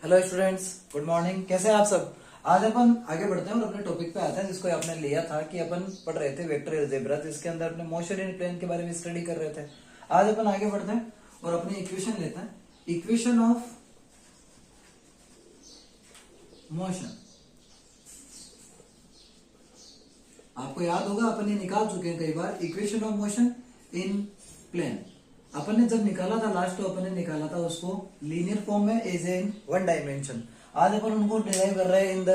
Hello students, good morning. कैसे हैं आप सब। आज अपन आगे बढ़ते हैं और अपने टॉपिक पे आते हैं जिसको आपने लिया था कि अपन पढ़ रहे थे वेक्टर अलजेब्रा, जिसके अंदर अपने मोशन इन प्लेन के बारे में स्टडी कर रहे थे। आज अपन आगे बढ़ते हैं और अपनी इक्वेशन लेते हैं, इक्वेशन ऑफ मोशन। आपको याद होगा अपन ये निकाल चुके हैं कई बार, equation of motion in plane. अपन ने जब निकाला था लास्ट, तो अपन ने निकाला था उसको लीनियर फॉर्म में एज इन वन डायमेंशन। आज अपन उनको डिराइव कर रहे हैं इन द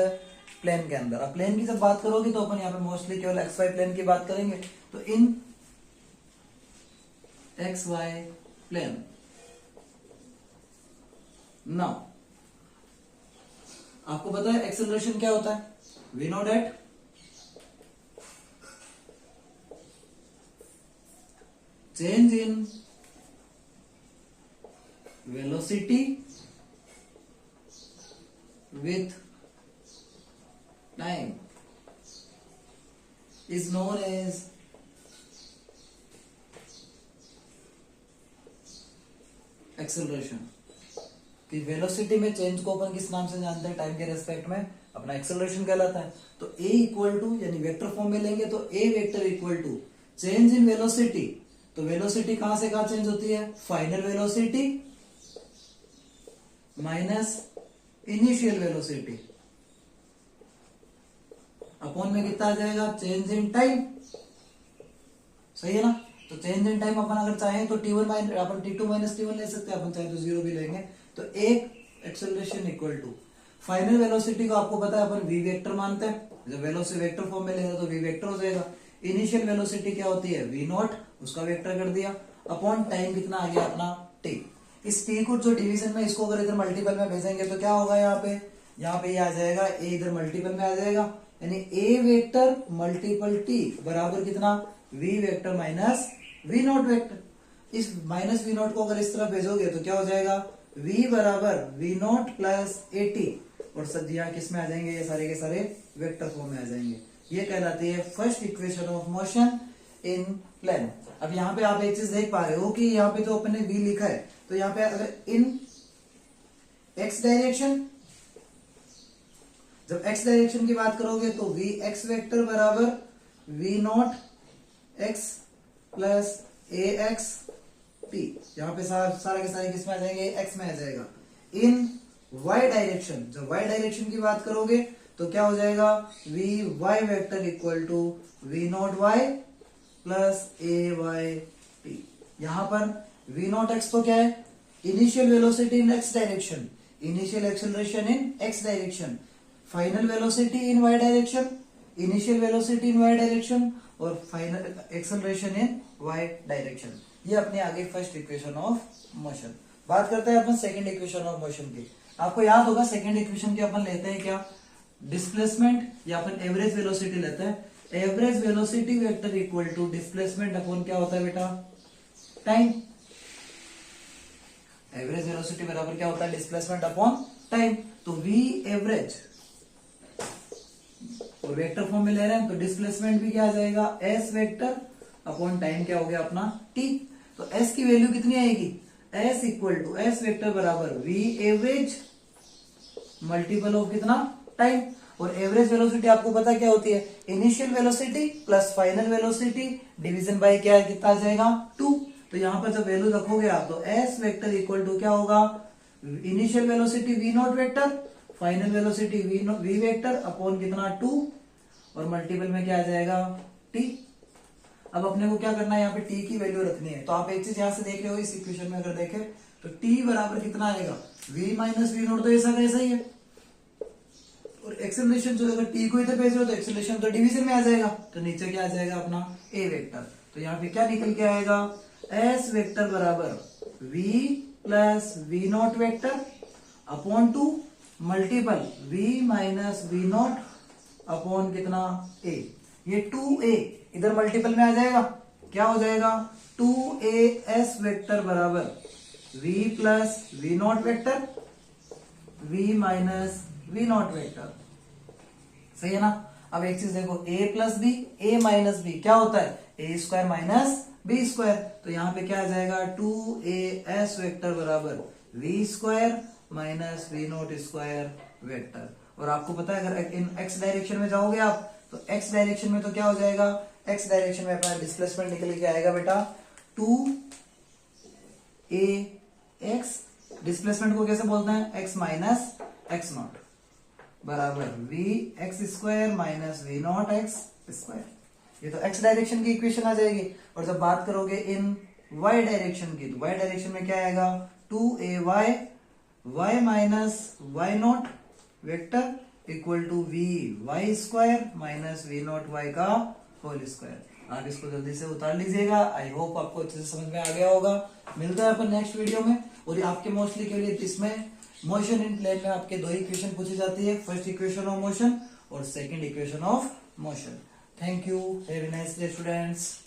प्लेन के अंदर। अब प्लेन की जब बात करोगे तो अपन यहाँ पे मोस्टली केवल एक्स वाई प्लेन की बात करेंगे। तो in X Y plane now आपको पता है एक्सेलरेशन क्या होता है। We know that change in velocity with time is known as acceleration. कि वेलोसिटी में चेंज को अपन किस नाम से जानते हैं, टाइम के रेस्पेक्ट में अपना एक्सेलरेशन कहलाता है। तो ए इक्वल टू, यानी वेक्टर फॉर्म में लेंगे तो a vector equal to change in velocity. तो वेलोसिटी कहां से कहां चेंज होती है, final velocity minus initial velocity upon में कितना आ जाएगा, चेंज इन टाइम। सही है ना। तो चेंज इन टाइम अपन अगर चाहें तो t1 अपन t2 माइनस t1 ले सकते हैं, अपन चाहे तो जीरो भी लेंगे। तो एक acceleration equal to final velocity को आपको पता है अपन v वेक्टर मानते हैं। जब वेलोसिटी वेक्टर फॉर्म में लेगा तो v वेक्टर हो जाएगा। इनिशियल वेलोसिटी क्या होती है, v नॉट, उसका वेक्टर कर दिया, अपॉन टाइम कितना आ गया अपना t। इस t को जो डिवीजन में, इसको अगर इधर मल्टीपल में भेजेंगे तो क्या होगा, यहाँ पे ये आ जाएगा, a इधर मल्टीपल में आ जाएगा, यानी a वेक्टर मल्टीपल t बराबर कितना, v vector minus v not vector. इस माइनस v नॉट को अगर इस तरफ भेजोगे तो क्या हो जाएगा, v बराबर v नॉट प्लस at, और सब यहाँ किस में आ जाएंगे, ये सारे के सारे वेक्टर फॉर्म में आ जाएंगे। ये कहलाती है first equation of motion in plane. अब यहाँ पे आप एक चीज देख पा रहे हो कि यहाँ पे जो अपने v लिखा है, तो यहाँ पे अगर इन x डायरेक्शन, जब x डायरेक्शन की बात करोगे तो v x वेक्टर बराबर v not x plus a x t। यहाँ पे सारे के सारे किस में आ जाएंगे, x में आ जाएगा। इन y डायरेक्शन, जब y डायरेक्शन की बात करोगे तो क्या हो जाएगा, v y vector equal to v naught y plus a y t। यहां पर v नॉट x तो क्या है, initial velocity in x direction, initial acceleration in x direction, final velocity in y direction, initial velocity in y direction, और final acceleration in y direction. ये अपनी आगे first equation of motion. बात करते हैं अपन सेकंड इक्वेशन ऑफ मोशन की। आपको याद होगा सेकंड इक्वेशन की अपन लेते हैं क्या, डिस्प्लेसमेंट, या अपन एवरेज वेलोसिटी लेते हैं। Average velocity vector equal to displacement upon क्या होता है बेटा, टाइम। एवरेज वेलोसिटी बराबर क्या होता है, डिस्प्लेसमेंट अपॉन टाइम। तो v एवरेज, और वेक्टर फॉर्म में ले रहे हैं तो डिस्प्लेसमेंट भी क्या आ जाएगा, s वेक्टर अपॉन टाइम क्या हो गया अपना t। तो s की वैल्यू कितनी आएगी, s equal to s vector बराबर v एवरेज मल्टीपल ऑफ कितना, टाइम। और एवरेज वेलोसिटी आपको पता क्या होती है, initial velocity plus final velocity division by क्या है, कितना आ जाएगा, 2। तो यहां पर जब वैल्यू रखोगे आप तो s वेक्टर इक्वल टू क्या होगा, initial velocity v not vector, final velocity v vector upon कितना 2, और मल्टीपल में क्या आ जाएगा, t। अब अपने को क्या करना है, यहाँ पे t की वैल्यू रखनी है। तो आप एक चीज यहां से देख रहे हो, इस इक्वेशन में अगर देखें तो t बराबर कितना आएगा, v माइनस वी नॉट, तो ऐसा कैसा ही है। और एक्सेलरेशन जो, अगर t को इधर भेज रहे हो तो एक्सेलरेशन तो डिवीजन में आ जाएगा, तो नीचे क्या आ जाएगा अपना a वेक्टर। तो यहाँ पे क्या निकल के आएगा, s वेक्टर बराबर v plus V naught vector upon 2 multiple v minus V naught upon कितना a। ये 2a इधर मल्टीपल में आ जाएगा, क्या हो जाएगा, 2as वेक्टर बराबर v plus V naught vector v minus V naught vector. सही है ना। अब एक चीज देखो, a plus B, a minus B क्या होता है, A square minus B square. तो यहाँ पे क्या आ जाएगा, 2as वेक्टर बराबर v square minus V naught square vector. और आपको पता है अगर इन एक्स डायरेक्शन में जाओगे आप तो एक्स डायरेक्शन में तो क्या हो जाएगा, एक्स डायरेक्शन में अपना डिस्प्लेसमेंट निकल के आएगा बेटा 2ax। डिस्प्लेसमेंट को कैसे बोलते हैं, x माइनस एक्स नॉट बराबर V X square minus V naught X square. ये तो x डायरेक्शन की इक्वेशन आ जाएगी। और जब बात करोगे इन y डायरेक्शन की तो y डायरेक्शन में क्या आएगा 2ay y minus Y naught vector equal to V Y square minus V naught Y का होल स्क्वायर। आप इसको जल्दी से उतार लीजिएगा। आई होप आपको अच्छे से समझ में आ गया होगा। मिलता है अपन नेक्स्ट वीडियो में। और आपके मोस्टली के लिए इसमें मोशन इन प्लेन में आपके दो इक्वेशन पूछी जाती है, फर्स्ट इक्वेशन ऑफ मोशन और second equation of motion. Thank you, have a nice day students.